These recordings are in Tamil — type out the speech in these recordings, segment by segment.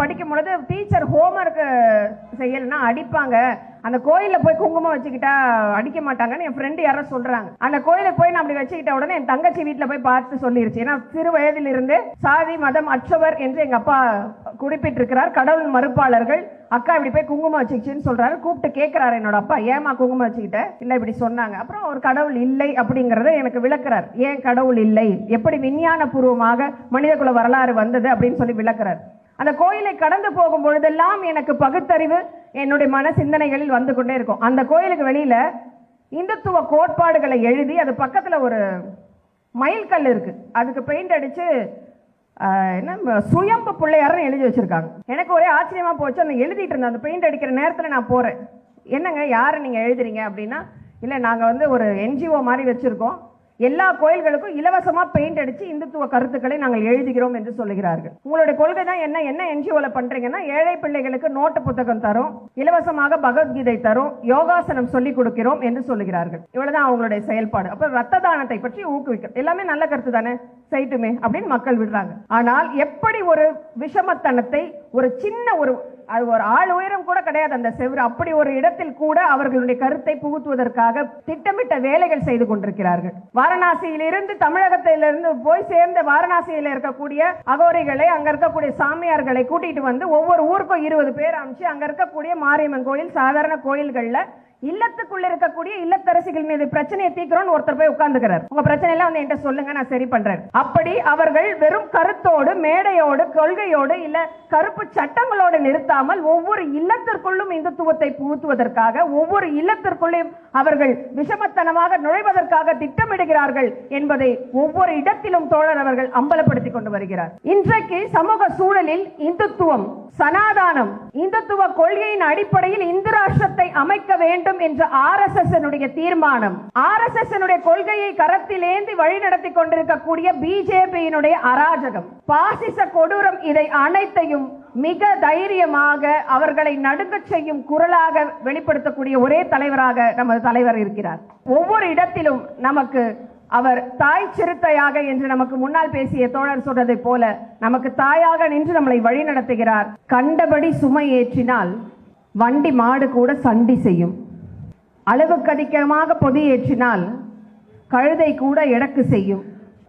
படிக்கும் பொழுது டீச்சர் ஹோம்ஒர்க் செய்யலைன்னா அடிப்பாங்க, அந்த கோயிலில் போய் குங்குமம் வச்சுக்கிட்டா அடிக்க மாட்டாங்கன்னு என் ஃப்ரெண்டு யாரோ சொல்றாங்க. அந்த கோயிலுக்கு போய் நான் அப்படி வச்சுக்கிட்ட உடனே என் தங்கச்சி வீட்டில் போய் பார்த்து சொல்லிருச்சு. ஏன்னா சிறு வயதிலிருந்து சாதி மதம் அற்றவர் என்று எங்க அப்பா குறிப்பிட்டிருக்கிறார். கடவுள் மறுப்பாளர்கள். அக்கா இப்படி போய் குங்குமம் வச்சுக்கிச்சுன்னு சொல்றாரு. கூப்பிட்டு கேட்கிறாரு என்னோட அப்பா, ஏமா குங்குமம் வச்சுக்கிட்ட? இல்ல இப்படி சொன்னாங்க. அப்புறம் ஒரு கடவுள் இல்லை அப்படிங்கறத எனக்கு விளக்குறார். ஏன் கடவுள் இல்லை, எப்படி விஞ்ஞான பூர்வமாக மனிதகுல வரலாறு வந்தது அப்படின்னு சொல்லி விளக்குறார். அந்த கோயிலை கடந்து போகும் பொழுதெல்லாம் எனக்கு பகுத்தறிவு என்னுடைய மன சிந்தனைகளில் வந்து கொண்டே இருக்கும். அந்த கோயிலுக்கு வெளியில இந்துத்துவ கோட்பாடுகளை எழுதி அது பக்கத்துல ஒரு மயில் கல் இருக்கு, அதுக்கு பெயிண்ட் அடிச்சு என்ன சுயம்பு பிள்ளையார்னு எழுதி வச்சிருக்காங்க. எனக்கு ஒரே ஆச்சரியமா போச்சு. அந்த எழுதிட்டு இருந்தேன், அந்த பெயிண்ட் அடிக்கிற நேரத்துல நான் போறேன், என்னங்க யாரை நீங்க எழுதுறீங்க அப்படின்னா, இல்ல நாங்க வந்து ஒரு என்ஜிஓ மாதிரி வச்சிருக்கோம், எல்லா கோயில்களுக்கும் இலவசமா பெயிண்ட் அடிச்சு இந்துத்துவ கருத்துக்களை நாங்கள் எழுதுகிறோம் என்று சொல்லுகிறார்கள். உங்களுடைய கொள்கை தான் என்ன என்ஜிஓல பண்றீங்கன்னா, ஏழை பிள்ளைகளுக்கு நோட்டு புத்தகம் தரும், இலவசமாக பகவத்கீதை தரும், யோகாசனம் சொல்லி கொடுக்கிறோம் என்று சொல்லுகிறார்கள். இவ்வளவுதான் அவங்களுடைய செயல்பாடு. அப்ப ரத்த தானத்தை பற்றி ஊக்குவிக்க எல்லாமே நல்ல கருத்து தானே, செய்யட்டுமே அப்படின்னு மக்கள் விடுறாங்க. ஆனால் எப்படி ஒரு விஷமத்தனத்தை ஒரு சின்ன ஒரு ஆள் உயரம் கூட கிடையாது அந்த செவ்வறு, அப்படி ஒரு இடத்தில் கூட அவர்களுடைய கருத்தை புகுத்துவதற்காக திட்டமிட்ட வேலைகள் செய்து கொண்டிருக்கிறார்கள். வாரணாசியிலிருந்து தமிழகத்திலிருந்து போய் சேர்ந்த வாரணாசியில் இருக்கக்கூடிய அகோரிகளை, அங்க இருக்கக்கூடிய சாமியார்களை கூட்டிட்டு வந்து ஒவ்வொரு ஊருக்கும் 20 பேர் அமைச்சு அங்க இருக்கக்கூடிய மாரியம்மன் கோயில் சாதாரண கோயில்கள்ல இல்லத்துக்குள்ள இருக்கக்கூடிய இல்லத்தரசிகள் மீது பிரச்சனையை தீர்க்கிறோம். ஒருத்தர் போய் உட்கார்ந்துக்கிறார், உங்க பிரச்சனை எல்லாம் வந்து என்கிட்ட சொல்லுங்க, நான் சரி பண்றேன். அப்படி அவர்கள் வெறும் கருத்தோடு மேடையோடு கொள்கையோடு இல்ல கருப்பு சட்டங்களோடு நிறுத்தாமல் ஒவ்வொரு இல்லத்திற்குள்ளும் இந்துத்துவத்தை புகுத்துவதற்காக ஒவ்வொரு இல்லத்திற்குள்ளும் அவர்கள் விஷமத்தனமாக நுழைவதற்காக திட்டமிடுகிறார்கள் என்பதை ஒவ்வொரு இடத்திலும் தோழர் அவர்கள் அம்பலப்படுத்திக் கொண்டு வருகிறார். இன்றைக்கு சமூக சூழலில் இந்துத்துவம் சனாதானம் இந்துத்துவ கொள்கையின் அடிப்படையில் இந்து ராஷ்டிரத்தை அமைக்க வேண்டும் என்ற RSS தீர்மானம், RSS கொள்கையை கரத்தில் ஏந்தி வழிநடத்தி கொண்டிருக்கக்கூடிய பிஜேபியினுடைய அராஜகம், பாசிச கொடூரம், இதை அனைத்தையும் மிக தைரியமாக அவர்களை நடுங்கச் செய்யும் குரலாக வெளிப்படுத்தக்கூடிய ஒரே தலைவராக நமது தலைவர் இருக்கிறார். ஒவ்வொரு இடத்திலும் நமக்கு அவர் தாய் சிறுத்தையாக என்று நமக்கு முன்னால் பேசிய தோழர் சொல்றதை போல நமக்கு தாயாக நின்று நம்மளை வழி நடத்துகிறார். கண்டபடி சுமை ஏற்றினால் வண்டி மாடு கூட சண்டி செய்யும், அளவுக்கு அதிகமாக பொதி ஏற்றினால் கழுதை கூட எடக்கு செய்யும்,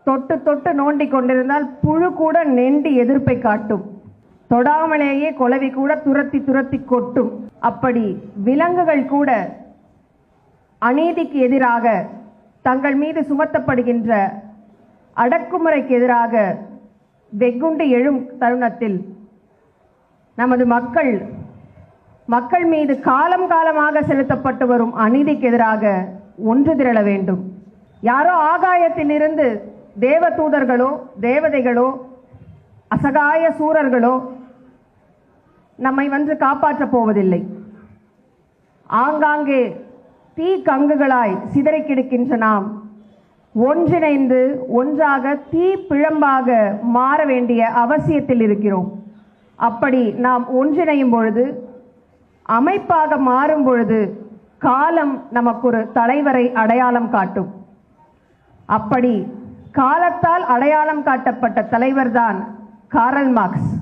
தொட்டு தொட்டு நோண்டி கொண்டிருந்தால் புழு கூட நெண்டி எதிர்ப்பை காட்டும், தொடாமலேயே கொலவி கூட துரத்தி துரத்தி கொட்டும். அப்படி விலங்குகள் கூட அநீதிக்கு எதிராக தங்கள் மீது சுமத்தப்படுகின்ற அடக்குமுறைக்கு எதிராக வெகுண்டு எழும் தருணத்தில் நமது மக்கள் மீது காலம் காலமாக செலுத்தப்பட்டு வரும் அநீதிக்கு எதிராக ஒன்று திரள வேண்டும். யாரோ ஆகாயத்தில் இருந்து தேவ தூதர்களோ தேவதைகளோ அசகாய சூரர்களோ நம்மை வந்து காப்பாற்றப் போவதில்லை. ஆங்காங்கே தீ கங்குகளாய் சிதறி கிடக்கின்ற நாம் ஒன்றிணைந்து ஒன்றாக தீ பிழம்பாக மாற வேண்டிய அவசியத்தில் இருக்கிறோம். அப்படி நாம் ஒன்றிணையும் பொழுது, அமைப்பாக மாறும் பொழுது காலம் நமக்கு ஒரு தலைவரை அடையாளம் காட்டும். அப்படி காலத்தால் அடையாளம் காட்டப்பட்ட தலைவர்தான் காரல் மார்க்ஸ்.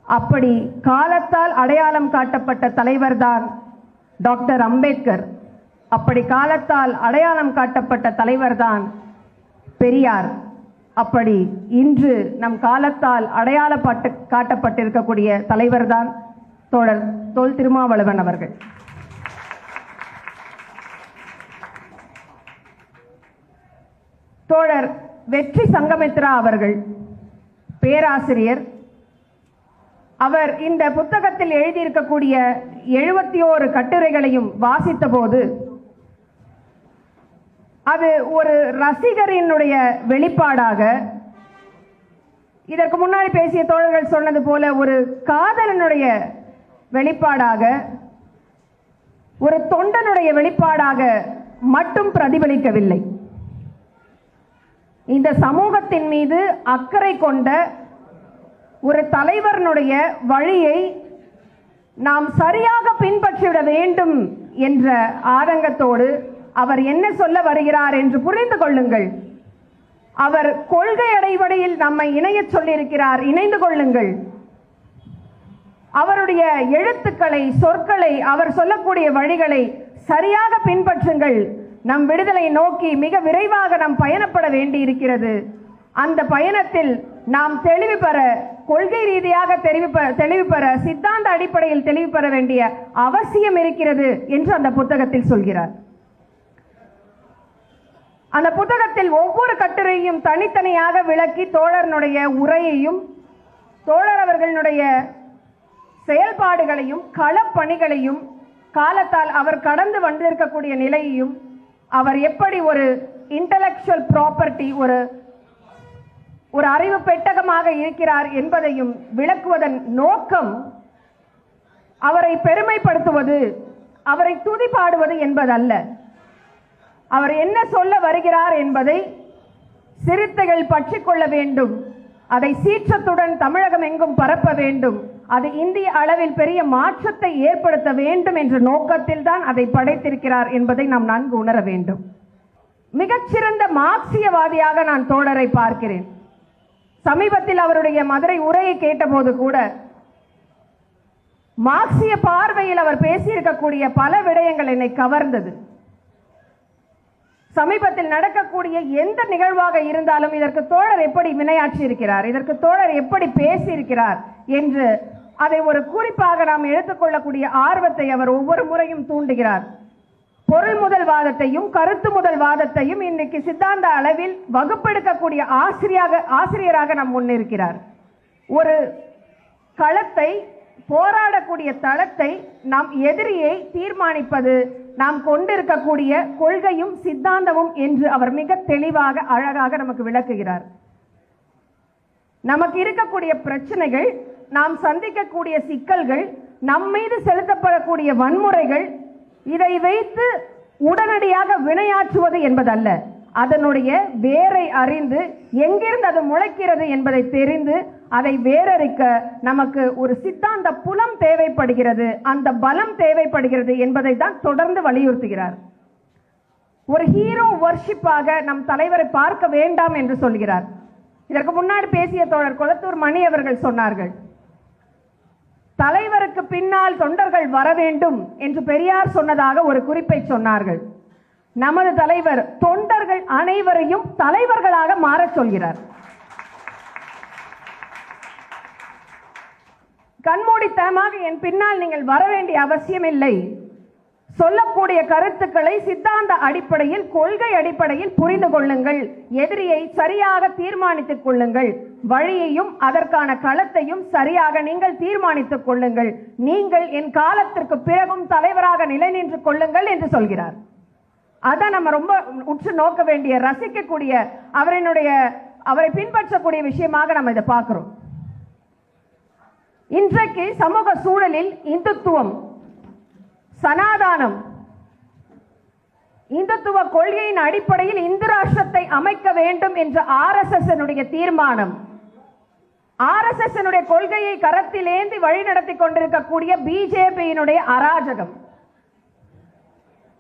அப்படி காலத்தால் அடையாளம் காட்டப்பட்ட தலைவர்தான் டாக்டர் அம்பேத்கர். அப்படி காலத்தால் அடையாளம் காட்டப்பட்ட தலைவர்தான் பெரியார். அப்படி இன்று நம் காலத்தால் அடையாளப்பட்டு காட்டப்பட்டிருக்கக்கூடிய தலைவர்தான் தோழர் தொல் திருமாவளவன் அவர்கள். தோழர் வெற்றி சங்கமித்ரா அவர்கள் பேராசிரியர். அவர் இந்த புத்தகத்தில் எழுதியிருக்கக்கூடிய 71 கட்டுரைகளையும் வாசித்த போது அது ஒரு ரசிகரினுடைய வெளிப்பாடாக, இதற்கு முன்னாடி பேசிய தோழர்கள் சொன்னது போல ஒரு காதலனுடைய வெளிப்பாடாக, ஒரு தொண்டனுடைய வெளிப்பாடாக மட்டும் பிரதிபலிக்கவில்லை. இந்த சமூகத்தின் மீது அக்கறை கொண்ட ஒரு தலைவனுடைய வழியை நாம் சரியாக பின்பற்றிவிட வேண்டும் என்ற ஆதங்கத்தோடு அவர் என்ன சொல்ல வருகிறார் என்று புரிந்து கொள்ளுங்கள். அவர் கொள்கை அடிப்படையில் நம்மை இணைய சொல்லியிருக்கிறார், இணைந்து கொள்ளுங்கள். அவருடைய எழுத்துக்களை, சொற்களை, அவர் சொல்லக்கூடிய வழிகளை சரியாக பின்பற்றுங்கள். நம் விடுதலை நோக்கி மிக விரைவாக நாம் பயணப்பட வேண்டி இருக்கிறது. அந்த பயணத்தில் நாம் தெளிவு பெற, கொள்கை ரீதியாக தெளிவு பெற, சித்தாந்த அடிப்படையில் தெளிவு பெற வேண்டிய அவசியம் இருக்கிறது என்று அந்த புத்தகத்தில் சொல்கிறார். அந்த புத்தகத்தில் ஒவ்வொரு கட்டுரையும் தனித்தனியாக விளக்கி தோழர்களுடைய உரையையும், தோழர் அவர்களுடைய செயல்பாடுகளையும், களப்பணிகளையும், காலத்தால் அவர் கடந்து வந்திருக்கக்கூடிய நிலையையும், அவர் எப்படி ஒரு இன்டலெக்சுவல் ப்ராப்பர்ட்டி, ஒரு அறிவு பெட்டகமாக இருக்கிறார் என்பதையும் விளக்குவதன் நோக்கம் அவரை பெருமைப்படுத்துவது, அவரை துதிபாடுவது என்பதல்ல. அவர் என்ன சொல்ல வருகிறார் என்பதை சிறுத்தைகள் பற்றி கொள்ள வேண்டும், அதை சீற்றத்துடன் தமிழகம் எங்கும் பரப்ப வேண்டும், அது இந்திய அளவில் பெரிய மாற்றத்தை ஏற்படுத்த வேண்டும் என்ற நோக்கத்தில் தான் அதை படைத்திருக்கிறார் என்பதை நாம் நன்கு உணர வேண்டும். மிகச்சிறந்த மார்க்சியவாதியாக நான் தோழரை பார்க்கிறேன். சமீபத்தில் அவருடைய மதுரை உரையை கேட்டபோது கூட மார்க்சிய பார்வையில் அவர் பேசியிருக்கக்கூடிய பல விடயங்கள் என்னை கவர்ந்தது. சமீபத்தில் நடக்கக்கூடிய எந்த நிகழ்வாக இருந்தாலும் இதற்கு தோழர் எப்படி வினையாற்றி இருக்கிறார், இதற்கு தோழர் எப்படி பேசியிருக்கிறார் என்று அதை ஒரு குறிப்பாக நாம் எடுத்துக்கொள்ளக்கூடிய ஆர்வத்தை அவர் ஒவ்வொரு முறையும் தூண்டுகிறார். பொருள் முதல் வாதத்தையும் கருத்து முதல் வாதத்தையும் இன்னைக்கு சித்தாந்த அளவில் வகுப்பெடுக்கக்கூடிய ஆசிரியராக நாம் முன்னிருக்கிறார். ஒரு களத்தை, போராடக்கூடிய தளத்தை, நாம் எதிரியை தீர்மானிப்பது நாம் கொண்டிருக்கக்கூடிய கொள்கையும் சித்தாந்தமும் என்று அவர் மிக தெளிவாக, அழகாக நமக்கு விளக்குகிறார். நமக்கு இருக்கக்கூடிய பிரச்சனைகள், நாம் சந்திக்கக்கூடிய சிக்கல்கள், நம் மீது செலுத்தப்படக்கூடிய வன்முறைகள், இதை வைத்து உடனடியாக வினையாற்றுவது என்பதல்ல. அதனுடைய வேரை அறிந்து எங்கிருந்து அது முளைக்கிறது என்பதை தெரிந்து அதை வேரறுக்க நமக்கு ஒரு சித்தாந்த புலம் தேவைப்படுகிறது, அந்த பலம் தேவைப்படுகிறது என்பதை தான் தொடர்ந்து வலியுறுத்துகிறார். ஒரு ஹீரோ வர்ஷிப்பாக நம் தலைவரை பார்க்க வேண்டாம் என்று சொல்கிறார். இதற்கு முன்னாடி பேசிய தோழர் கொளத்தூர் மணி அவர்கள் சொன்னார்கள், தலைவருக்கு பின்னால் தொண்டர்கள் வர வேண்டும் என்று பெரியார் சொன்னதாக ஒரு குறிப்பை சொன்னார்கள். நமது தலைவர் தொண்டர்கள் அனைவரையும் தலைவர்களாக மாற சொல்கிறார். கண்மூடித்தனமாக என் பின்னால் நீங்கள் வர வேண்டிய அவசியம் இல்லை, சொல்லக்கூடிய கருத்துக்களை சித்தாந்த அடிப்படையில், கொள்கை அடிப்படையில் புரிந்து கொள்ளுங்கள், எதிரியை சரியாக தீர்மானித்துக் கொள்ளுங்கள், வழியையும் அதற்கான களத்தையும் சரியாக நீங்கள் தீர்மானித்துக் கொள்ளுங்கள், நீங்கள் என் காலத்திற்கு பிறகும் தலைவராக நிலை நின்று கொள்ளுங்கள் என்று சொல்கிறார். அதான் நம்ம ரொம்ப உற்று நோக்க வேண்டிய, ரசிக்கக்கூடிய, அவரை பின்பற்றக்கூடிய விஷயமாக நம்ம இதை பார்க்கிறோம். இன்றைக்கு சமூக சூழலில் இந்துத்துவம், சனாதானம், இந்துத்துவ கொள்கையின் அடிப்படையில் இந்து ராஷ்டிரத்தை அமைக்க வேண்டும் என்ற RSS தீர்மானம், RSS கொள்கையை கரத்தில் ஏந்தி வழிநடத்தி கொண்டிருக்கக்கூடிய பிஜேபியினுடைய அராஜகம்,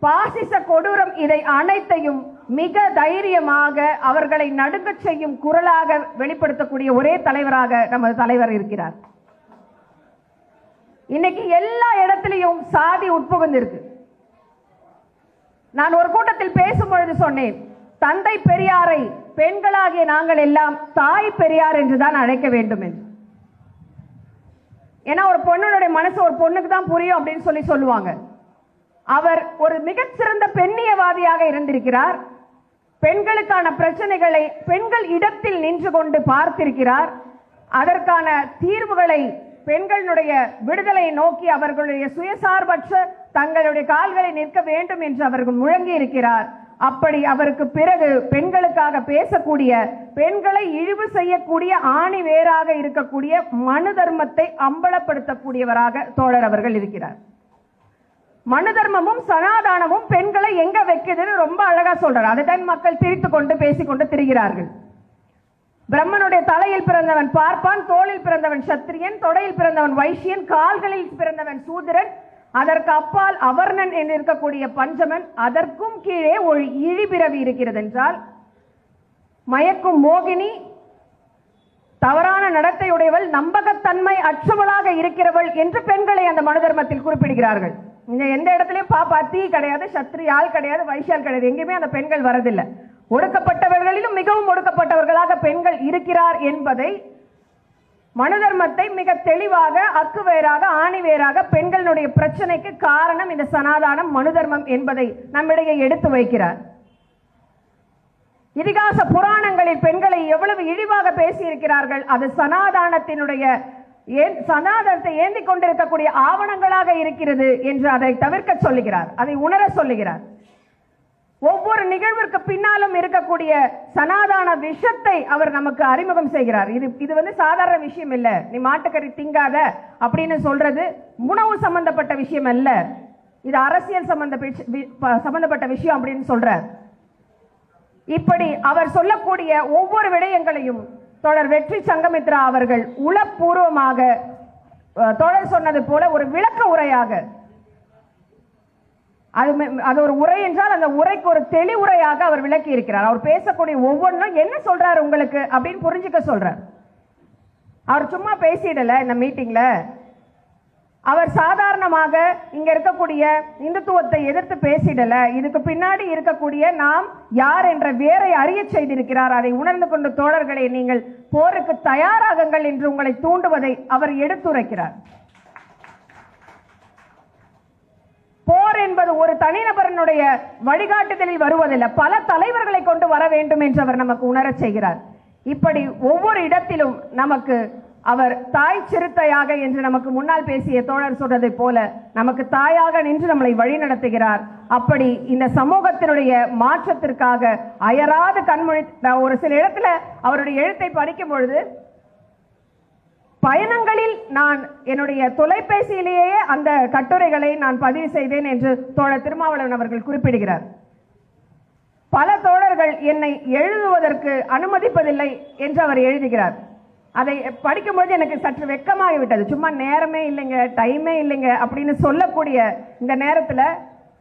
பாசிச கொடூரம், இதை அனைத்தையும் மிக தைரியமாக அவர்களை நடுங்கச் செய்யும் குரலாக வெளிப்படுத்தக்கூடிய ஒரே தலைவராக நமது தலைவர் இருக்கிறார். இன்னைக்கு எல்லா இடத்திலையும் சாதி உட்புகுந்திருக்கு. நான் ஒரு கூட்டத்தில் பேசும்பொழுது சொன்னேன், தந்தை பெரியாரை பெண்களாகிய நாங்கள் எல்லாம் தாய் பெரியார் என்றுதான் அழைக்க வேண்டும் என்று. ஏன்னா ஒரு பொண்ணுடைய மனசு ஒரு பொண்ணுக்கு தான் புரியும் அப்படின்னு சொல்லுவாங்க. அவர் ஒரு மிகச்சிறந்த பெண்ணியவாதியாக இருந்திருக்கிறார். பெண்களுக்கான பிரச்சனைகளை பெண்கள் இடத்தில் நின்று கொண்டு பார்த்திருக்கிறார். அதற்கான தீர்வுகளை, பெண்களுடைய விடுதலை நோக்கி அவர்களுடைய சுயசார்பற்ற தங்களுடைய கால்களை நிற்க வேண்டும் என்று அவர்கள் முழங்கி இருக்கிறார். அப்படி அவருக்கு பிறகு பெண்களுக்காக பேசக்கூடிய, பெண்களை இழிவு செய்யக்கூடிய ஆணி வேராக இருக்கக்கூடிய மனு தர்மத்தை அம்பலப்படுத்தக்கூடியவராக தோழர் அவர்கள் இருக்கிறார். மனு தர்மமும் சனாதானமும் பெண்களை எங்க வைக்குதுன்னு ரொம்ப அழகா சொல்றார். அதைத்தான் மக்கள் திரித்து கொண்டு பேசிக்கொண்டு திரிகிறார்கள். பிரம்மனுடைய தலையில் பிறந்தவன் பார்ப்பான், தோளில் பிறந்தவன் சத்திரியன், தொடையில் பிறந்தவன் வைசியன், கால்களில் பிறந்தவன் சூத்திரன், அதற்கு அப்பால் அவர்ணன் என்று இருக்கக்கூடிய பஞ்சமன், அதற்கும் கீழே ஒரு இழிபிறவி இருக்கிறது என்றால் மயக்கும் மோகினி, தவறான நடத்தையுடையவள், நம்பகத்தன்மை அற்றவளாக இருக்கிறவள் என்று பெண்களை அந்த மனு தர்மத்தில் குறிப்பிடுகிறார்கள். இங்க எந்த இடத்துலயும் பாப்பா தீ கிடையாது, சத்ரி ஆள் கிடையாது, வைசியால் கிடையாது, எங்கேயுமே அந்த பெண்கள் வரதில்லை. ஒடுக்கப்பட்டவர்களிலும் மிகவும் ஒடுக்கப்பட்டவர்களாக பெண்கள் இருக்கிறார் என்பதை மனு தர்மத்தை மிக தெளிவாக அக்கு வேறாக ஆணி வேறாக பெண்களுடைய பிரச்சனைக்கு காரணம் இந்த சனாதானம் மனு தர்மம் என்பதை நம்மிடையே எடுத்து வைக்கிறார். இதிகாச புராணங்களில் பெண்களை எவ்வளவு இழிவாக பேசி இருக்கிறார்கள். அது சனாதனத்தை ஏந்தி கொண்டிருக்கக்கூடிய ஆவணங்களாக இருக்கிறது என்று அதை தவிர்க்க சொல்லுகிறார், அதை உணர சொல்லுகிறார். ஒவ்வொரு நிகழ்விற்கு பின்னாலும் இருக்கக்கூடிய சனாதான விஷத்தை அவர் நமக்கு அறிமுகம் செய்கிறார். இது சாதாரண விஷயம் இல்ல. நீ மாட்டுக்கறி திங்காத அப்படின்னு சொல்றது உணவு சம்பந்தப்பட்ட விஷயம் அல்ல, இது அரசியல் சம்பந்தப்பட்ட விஷயம் அப்படின்னு சொல்றார். இப்படி அவர் சொல்லக்கூடிய ஒவ்வொரு விடயங்களையும் தொடர் வெற்றி சங்கமித்ரா அவர்கள் உளப்பூர்வமாக தொடர் சொன்னது போல ஒரு விளக்க உரையாக, அது ஒரு உரை என்றால் அந்த உரைக்கு ஒரு தெளிவுரையாக அவர் விளக்கி இருக்கிறார். அவர் பேசக்கூடிய ஒவ்வொன்றும் என்ன சொல்றாரு உங்களுக்கு அப்படின்னு புரிஞ்சுக்க சொல்றார். அவர் சும்மா பேசிடல இந்த மீட்டிங்ல. அவர் சாதாரணமாக இங்க இருக்கக்கூடிய இந்துத்துவத்தை எதிர்த்து பேசிடல. இதுக்கு பின்னாடி இருக்கக்கூடிய நாம் யார் என்ற வேரை அறிய செய்திருக்கிறார். அதை உணர்ந்து கொண்டு தோழர்களை நீங்கள் போருக்கு தயாராகுங்கள் என்று உங்களை தூண்டுவதை அவர் எடுத்துரைக்கிறார். போர் என்பது ஒரு தனிநபரனுடைய வழிகாட்டுதலில் வருவதில்லை, பல தலைவர்களை கொண்டு வர வேண்டும் என்று அவர் நமக்கு உணரச் செய்கிறார். இப்படி ஒவ்வொரு இடத்திலும் நமக்கு அவர் தாய் சிறுத்தையாக என்று நமக்கு முன்னால் பேசிய தோழர் சொல்றதை போல நமக்கு தாயாக நின்று நம்மளை வழிநடத்துகிறார். அப்படி இந்த சமூகத்தினுடைய மாற்றத்திற்காக அயராது கண்மொழி. ஒரு சில இடத்துல அவருடைய எழுத்தை படிக்கும் பொழுது பயணங்களில் நான் என்னுடைய தொலைபேசியிலேயே அந்த கட்டுரைகளை நான் பதிவு செய்தேன் என்று தோழர் திருமாவளவன் அவர்கள் குறிப்பிடுகிறார். பல தோழர்கள் என்னை எழுதுவதற்கு அனுமதிப்பதில்லை என்று அவர் எழுதுகிறார். அதை படிக்கும்போது எனக்கு சற்று வெட்கமாகிவிட்டது. சும்மா நேரமே இல்லைங்க, டைமே இல்லைங்க அப்படின்னு சொல்லக்கூடிய இந்த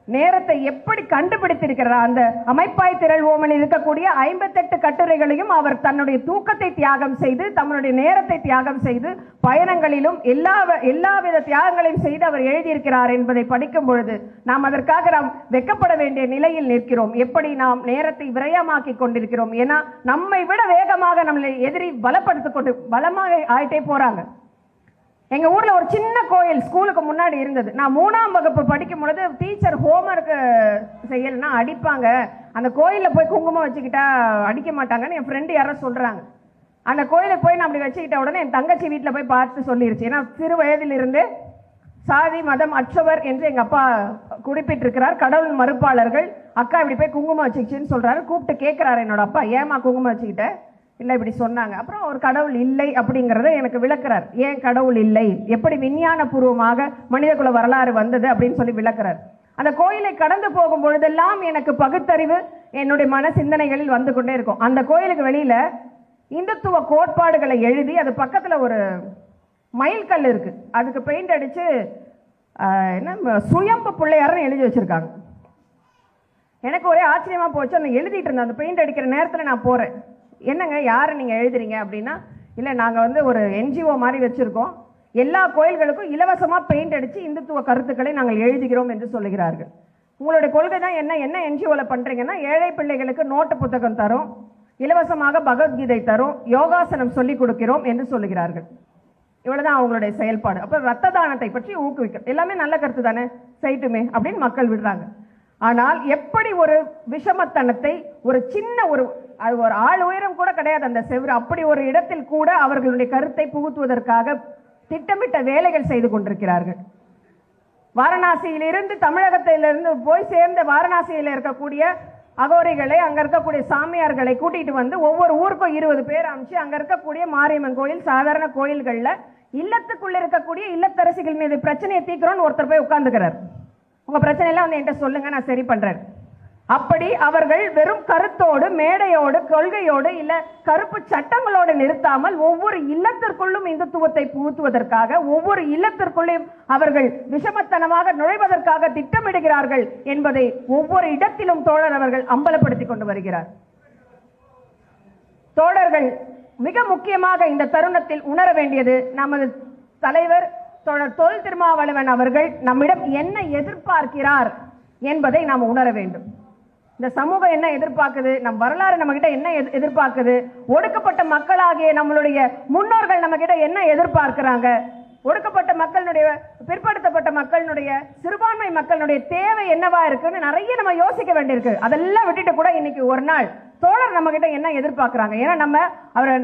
நேரத்தை எப்படி கண்டுபிடித்திருக்கிறார். அந்த அமைப்பாய் திரள்வோமன் இருக்கக்கூடிய 58 கட்டுரைகளையும் அவர் தன்னுடைய தூக்கத்தை தியாகம் செய்து, தன்னுடைய நேரத்தை தியாகம் செய்து, பயணங்களிலும் எல்லாவித தியாகங்களையும் செய்து அவர் எழுதியிருக்கிறார் என்பதை படிக்கும் பொழுது நாம் அதற்காக வெட்கப்பட வேண்டிய நிலையில் நிற்கிறோம். எப்படி நாம் நேரத்தை விரயமாக்கி கொண்டிருக்கிறோம். ஏன்னா நம்மை விட வேகமாக நம்மளை எதிரி பலமாக ஆயிட்டே போறாங்க. எங்க ஊர்ல ஒரு சின்ன கோயில் ஸ்கூலுக்கு முன்னாடி இருந்தது. நான் 3ஆம் வகுப்பு படிக்கும் பொழுது டீச்சர் ஹோம்ஒர்க் செய்யலைன்னா அடிப்பாங்க, அந்த கோயில்ல போய் குங்குமம் வச்சுக்கிட்டா அடிக்க மாட்டாங்கன்னு என் ஃப்ரெண்டு யாரோ சொல்றாங்க. அந்த கோயிலுக்கு போய் நான் அப்படி வச்சுக்கிட்ட உடனே என் தங்கச்சி வீட்டில் போய் பார்த்து சொல்லிருச்சு. ஏன்னா சிறு வயதிலிருந்து சாதி மதம் அற்றவர் என்று எங்க அப்பா குறிப்பிட்டிருக்கிறார். கடவுள் மறுப்பாளர்கள். அக்கா இப்படி போய் குங்குமம் வச்சுக்கிச்சுன்னு சொல்றாரு. கூப்பிட்டு கேட்கிறாரு என்னோட அப்பா, ஏமா குங்குமம் வச்சுக்கிட்ட? இல்லை இப்படி சொன்னாங்க. அப்புறம் ஒரு கடவுள் இல்லை அப்படிங்கிறத எனக்கு விளக்குறார். ஏன் கடவுள் இல்லை, எப்படி விஞ்ஞான பூர்வமாக மனிதகுல வரலாறு வந்தது அப்படின்னு சொல்லி விளக்குறார். அந்த கோயிலை கடந்து போகும் பொழுதெல்லாம் எனக்கு பகுத்தறிவு என்னுடைய மன சிந்தனைகளில் வந்து கொண்டே இருக்கும். அந்த கோயிலுக்கு வெளியில இந்துத்துவ கோட்பாடுகளை எழுதி அது பக்கத்துல ஒரு மயில் கல் இருக்கு, அதுக்கு பெயிண்ட் அடிச்சு என்ன சுயம்பு பிள்ளையாருன்னு எழுதி வச்சிருக்காங்க. எனக்கு ஒரே ஆச்சரியமா போச்சு. அந்த எழுதிட்டு இருந்தேன். அந்த பெயிண்ட் அடிக்கிற நேரத்தில் நான் போறேன். என்னங்க யாரை நீங்க எழுதுறீங்க அப்படின்னா, இல்லை நாங்கள் ஒரு என்ஜிஓ மாதிரி வச்சிருக்கோம், எல்லா கோயில்களுக்கும் இலவசமா பெயிண்ட் அடிச்சு இந்துத்துவ கருத்துக்களை நாங்கள் எழுதுகிறோம் என்று சொல்லுகிறார்கள். உங்களுடைய கொள்கை தான் என்ன என்ஜிஓல பண்றீங்கன்னா, ஏழை பிள்ளைகளுக்கு நோட்டு புத்தகம் தரும், இலவசமாக பகவத்கீதை தரும், யோகாசனம் சொல்லி கொடுக்கிறோம் என்று சொல்லுகிறார்கள். இவ்வளவுதான் அவங்களுடைய செயல்பாடு. அப்ப ரத்த தானத்தை பற்றி ஊக்குவிக்க எல்லாமே நல்ல கருத்து தானே, செய்யட்டுமே அப்படின்னு மக்கள் விடுறாங்க. ஆனால் எப்படி ஒரு விஷமத்தனத்தை ஒரு சின்ன ஒரு ஆள் உயரம் கூட கிடையாது அந்த செவ்வறு, அப்படி ஒரு இடத்தில் கூட அவர்களுடைய கருத்தை புகுத்துவதற்காக திட்டமிட்ட வேலைகள் செய்து கொண்டிருக்கிறார்கள். வாரணாசியிலிருந்து தமிழகத்திலிருந்து போய் சேர்ந்த வாரணாசியில் இருக்கக்கூடிய அகோரிகளை, அங்க இருக்கக்கூடிய சாமியார்களை கூட்டிட்டு வந்து ஒவ்வொரு ஊருக்கும் 20 பேர் அமைச்சு அங்க இருக்கக்கூடிய மாரியம்மன் கோயில் சாதாரண கோயில்கள்ல இல்லத்துக்குள்ள இருக்கக்கூடிய இல்லத்தரசிகள் மீது பிரச்சனையை தீர்க்கிறோன்னு ஒருத்தர் போய் உட்கார்ந்துக்கிறார். உங்க பிரச்சனை எல்லாம் வந்து என்கிட்ட சொல்லுங்க, நான் சரி பண்றேன். அப்படி அவர்கள் வெறும் கருத்தோடு மேடையோடு கொள்கையோடு இல்ல கருப்பு சட்டங்களோடு நிறுத்தாமல் ஒவ்வொரு இல்லத்திற்குள்ளும் இந்துத்துவத்தை புகுத்துவதற்காக ஒவ்வொரு இல்லத்திற்குள்ளும் அவர்கள் விஷமத்தனமாக நுழைவதற்காக திட்டமிடுகிறார்கள் என்பதை ஒவ்வொரு இடத்திலும் தோழர் அவர்கள் அம்பலப்படுத்திக் கொண்டு வருகிறார். தோழர்கள் மிக முக்கியமாக இந்த தருணத்தில் உணர வேண்டியது நமது தலைவர் தொல் திருமாவளவன் அவர்கள் நம்மிடம் என்ன எதிர்பார்க்கிறார் என்பதை நாம் உணர வேண்டும். இந்த சமூகம் என்ன எதிர்பார்க்குது, நம் வரலாறு நம்ம கிட்ட என்ன எதிர்பார்க்குது, ஒடுக்கப்பட்ட மக்களாகிய நம்மளுடைய முன்னோர்கள் நம்ம கிட்ட என்ன எதிர்பார்க்கிறாங்க, ஒடுக்கப்பட்ட மக்களுடைய, பிற்படுத்தப்பட்ட மக்களுடைய, சிறுபான்மை மக்களுடைய தேவை என்னவா இருக்குன்னு நிறைய நம்ம யோசிக்க வேண்டியிருக்கு. அதெல்லாம் விட்டுட்டு கூட இன்னைக்கு ஒரு நாள் தோழர் நம்ம கிட்ட என்ன எதிர்பார்க்கிறாங்க. ஏன்னா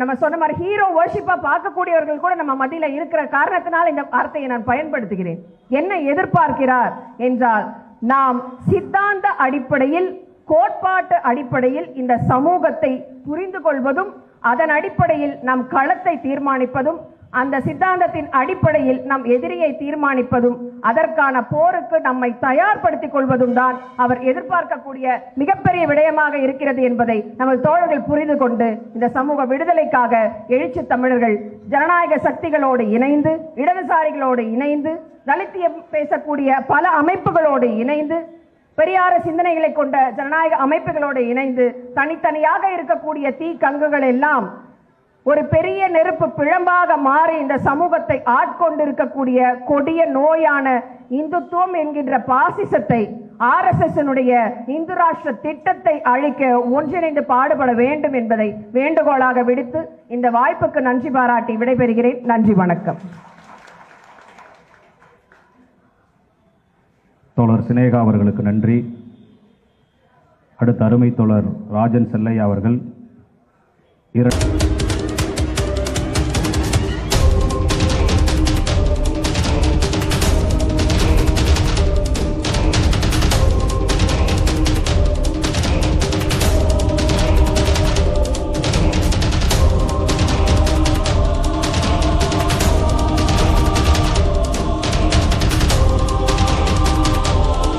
நம்ம சொன்ன மாதிரி ஹீரோ வர்ஷிப்பா பார்க்கக்கூடியவர்கள் கூட நம்ம மத்தியில இருக்கிற காரணத்தினால் இந்த வார்த்தையை நான் பயன்படுத்துகிறேன். என்ன எதிர்பார்க்கிறார் என்றால், நாம் சித்தாந்த அடிப்படையில், கோட்பாட்டு அடிப்படையில் இந்த சமூகத்தை புரிந்து கொள்வதும், அதன் அடிப்படையில் நம் களத்தை தீர்மானிப்பதும், அந்த சித்தாந்தத்தின் அடிப்படையில் நம் எதிரியை தீர்மானிப்பதும், அதற்கான போருக்கு நம்மை தயார்படுத்திக் கொள்வதும் தான் அவர் எதிர்பார்க்கக்கூடிய மிகப்பெரிய விடயமாக இருக்கிறது என்பதை நமது தோழர்கள் புரிந்து கொண்டு, இந்த சமூக விடுதலைக்காக எழுச்சி தமிழர்கள் ஜனநாயக சக்திகளோடு இணைந்து, இடதுசாரிகளோடு இணைந்து, தலித்தியம் பேசக்கூடிய பல அமைப்புகளோடு இணைந்து, பெரியார சிந்தனைகளை கொண்ட ஜனநாயக அமைப்புகளோடு இணைந்து, தனித்தனியாக இருக்கக்கூடிய தீ கங்குகள் எல்லாம் ஒரு பெரிய நெருப்பு பிழம்பாக மாறி இந்த சமூகத்தை ஆட்கொண்டிருக்கக்கூடிய கொடிய நோயான இந்துத்துவம் என்கின்ற பாசிசத்தை, RSS இந்து ராஷ்டிர திட்டத்தை அழிக்க ஒன்றிணைந்து பாடுபட வேண்டும் என்பதை வேண்டுகோளாக விடுத்து இந்த வாய்ப்புக்கு நன்றி பாராட்டி விடைபெறுகிறேன். நன்றி, வணக்கம். தோழர் சினேகா அவர்களுக்கு நன்றி. அடுத்த அருமை தோழர் ராஜன் செல்லையா அவர்கள்